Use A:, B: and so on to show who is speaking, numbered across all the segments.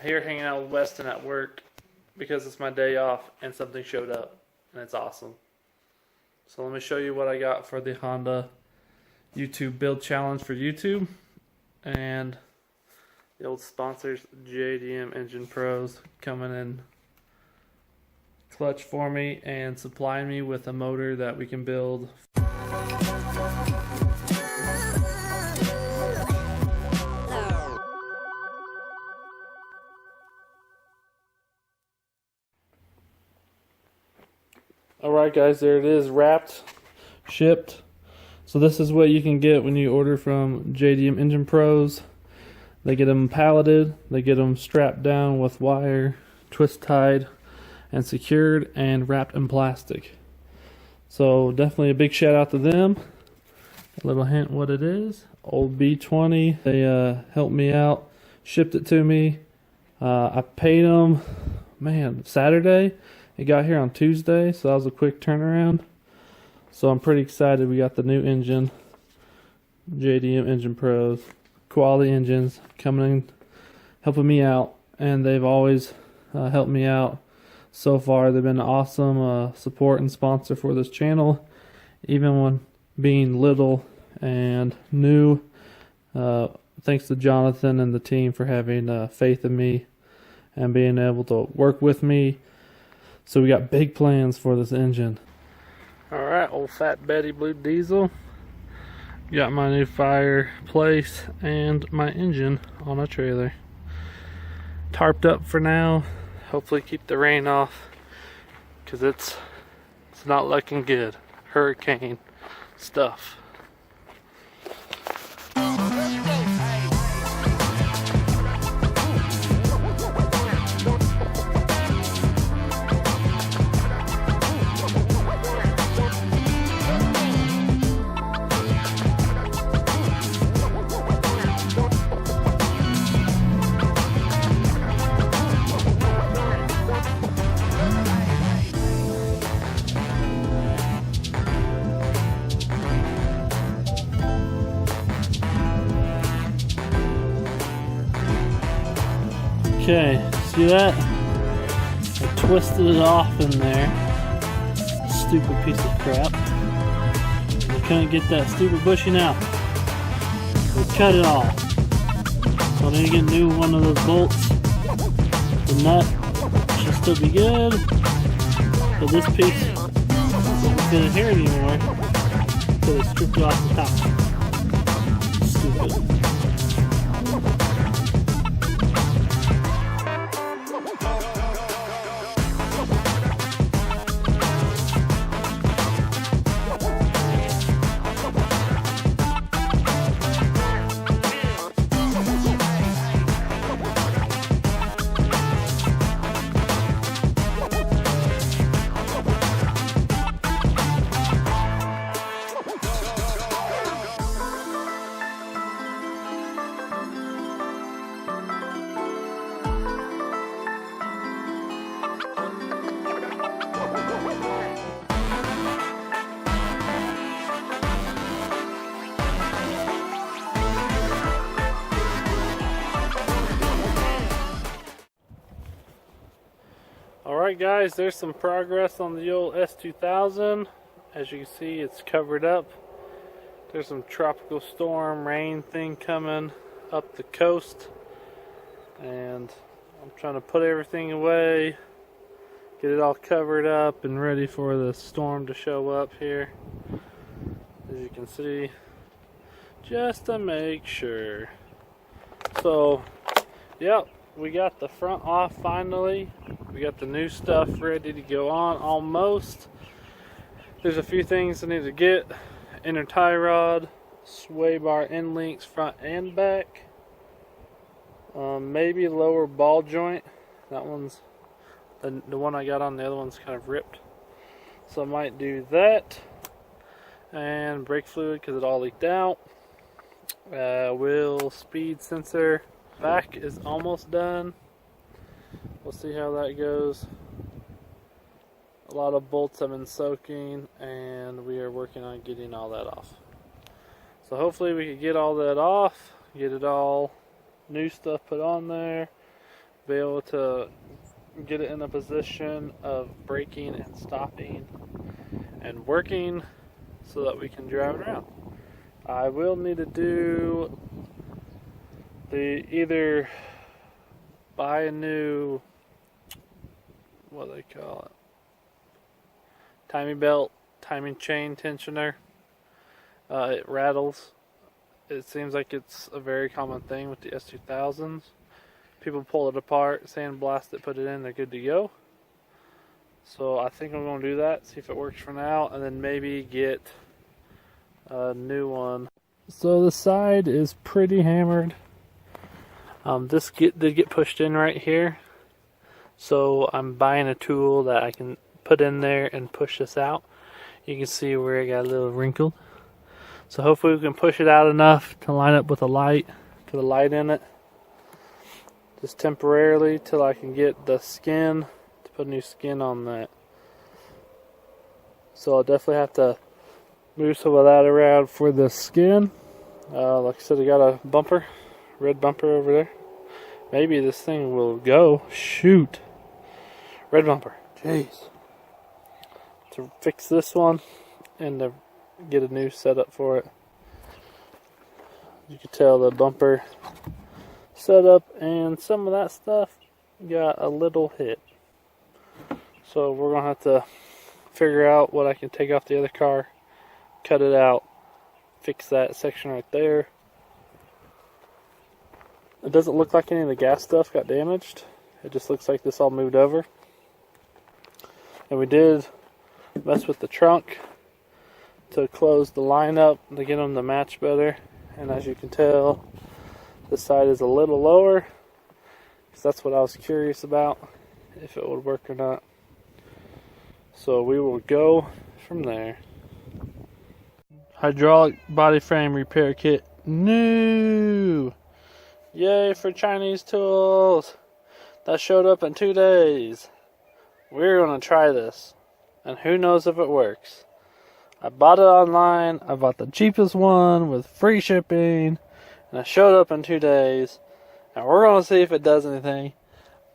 A: Here hanging out with Weston at work because it's my day off and something showed up and it's awesome. So let me show you what I got for the Honda YouTube build challenge for YouTube, and the old sponsors JDM Engine Pros coming in clutch for me and supplying me with a motor that we can build. Alright guys, there it is, wrapped, shipped. So this is what you can get when you order from JDM Engine Pros. They get them palleted, they get them strapped down with wire, twist tied and secured, and wrapped in plastic. So definitely a big shout out to them. A little hint what it is. Old B20, they helped me out, shipped it to me. I paid them, man, Saturday. It got here on Tuesday, so that was a quick turnaround. So I'm pretty excited. We got the new engine, JDM Engine Pros, quality engines coming in, helping me out, and they've always helped me out so far. They've been awesome support and sponsor for this channel, even when being little and new. Thanks to Jonathan and the team for having faith in me and being able to work with me. So we got big plans for this engine. Alright, old Fat Betty Blue Diesel. Got my new fireplace and my engine on a trailer. Tarped up for now. Hopefully keep the rain off, because it's not looking good. Hurricane stuff. Okay, see that? I twisted it off in there. Stupid piece of crap. I couldn't get that stupid bushing out. We cut it off. So I need to get a new one of those bolts. The nut should still be good. But this piece isn't fit in here anymore, so they stripped it off the top. Stupid. Alright guys, there's some progress on the old S2000. As you can see, it's covered up. There's some tropical storm rain thing coming up the coast, and I'm trying to put everything away, get it all covered up and ready for the storm to show up here. As you can see, just to make sure. So, yep, we got the front off finally. We got the new stuff ready to go on almost. There's a few things I need to get. Inner tie rod, sway bar end links front and back. Maybe lower ball joint. That one's, the one I got on, the other one's kind of ripped. So I might do that. And brake fluid because it all leaked out. Wheel speed sensor. Back is almost done. We'll see how that goes. A lot of bolts have been soaking, and we are working on getting all that off. So hopefully we can get all that off, get it all new stuff put on there, be able to get it in a position of braking and stopping and working so that we can drive around. I will need to do either buy a new, what do they call it, timing belt, timing chain tensioner. It rattles. It seems like it's a very common thing with the S2000s. People pull it apart, sandblast it, put it in, they're good to go. So I think I'm going to do that, see if it works for now, and then maybe get a new one. So the side is pretty hammered. This did get pushed in right here. So I'm buying a tool that I can put in there and push this out. You can see where it got a little wrinkled. So hopefully we can push it out enough to line up with a light, put a light in it. Just temporarily till I can get the skin, to put new skin on that. So I'll definitely have to move some of that around for the skin. Like I said, I got a bumper, red bumper over there. Maybe this thing will go. Shoot. Red bumper. Jeez. To fix this one and to get a new setup for it. You can tell the bumper setup and some of that stuff got a little hit. So we're going to have to figure out what I can take off the other car, cut it out, fix that section right there. It doesn't look like any of the gas stuff got damaged. It just looks like this all moved over. And we did mess with the trunk to close the line up to get them to match better. And as you can tell, this side is a little lower, because that's what I was curious about, if it would work or not. So we will go from there. Hydraulic body frame repair kit. New! Yay for Chinese tools! That showed up in 2 days. We're going to try this, and who knows if it works. I bought it online. I bought the cheapest one with free shipping, and it showed up in 2 days, and we're going to see if it does anything.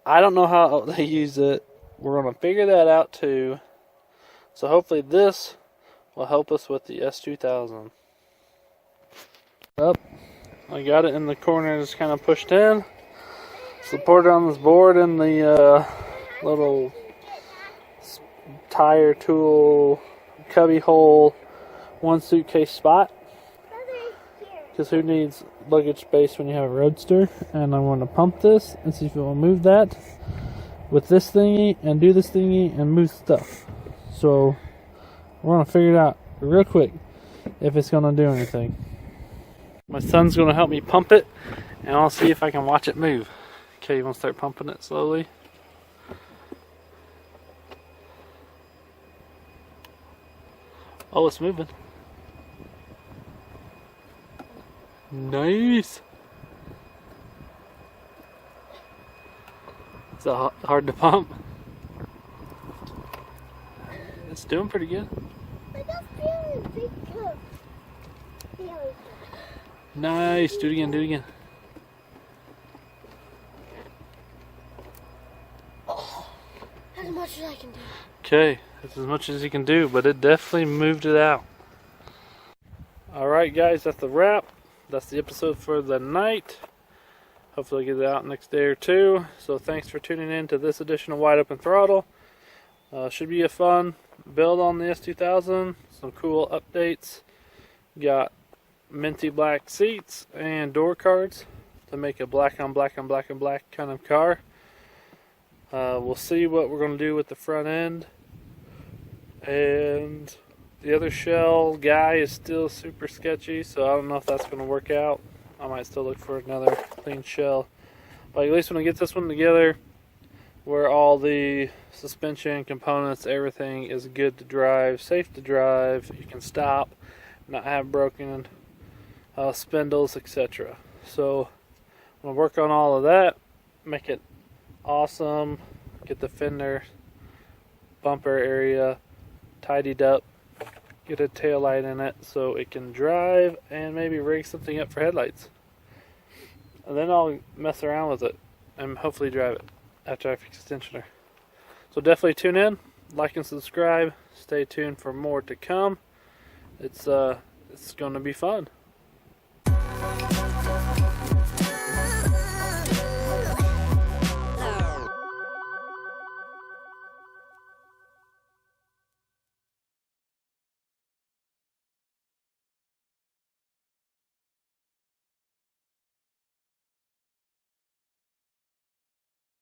A: I don't know how they use it. We're going to figure that out too. So hopefully this will help us with the S2000. Up, I got it in the corner, just kind of pushed in. Supported on this board in the little tire tool cubby hole, one suitcase spot. Because who needs luggage space when you have a Roadster? And I want to pump this and see if it will move that with this thingy and do this thingy and move stuff. So we're going to figure it out real quick if it's going to do anything. My son's going to help me pump it, and I'll see if I can watch it move. Okay, you want to start pumping it slowly? Oh, it's moving. Nice. It's hard to pump. It's doing pretty good. Nice. Do it again. Do it again.
B: That's as much as I can do.
A: Okay, that's as much as you can do, but it definitely moved it out. Alright guys, that's the wrap. That's the episode for the night. Hopefully I'll get it out next day or two. So thanks for tuning in to this edition of Wide Open Throttle. Should be a fun build on the S2000. Some cool updates. Got minty black seats and door cards to make a black on black on black on black kind of car. We'll see what we're going to do with the front end. And the other shell guy is still super sketchy, so I don't know if that's going to work out. I might still look for another clean shell. But at least when I get this one together, where all the suspension components, everything is good to drive, safe to drive, you can stop, not have broken spindles, etc. So I'm going to work on all of that, make it awesome, get the fender, bumper area tidied up, get a tail light in it so it can drive, and maybe rig something up for headlights. And then I'll mess around with it and hopefully drive it after I fix the tensioner. So definitely tune in, like and subscribe. Stay tuned for more to come. It's going to be fun.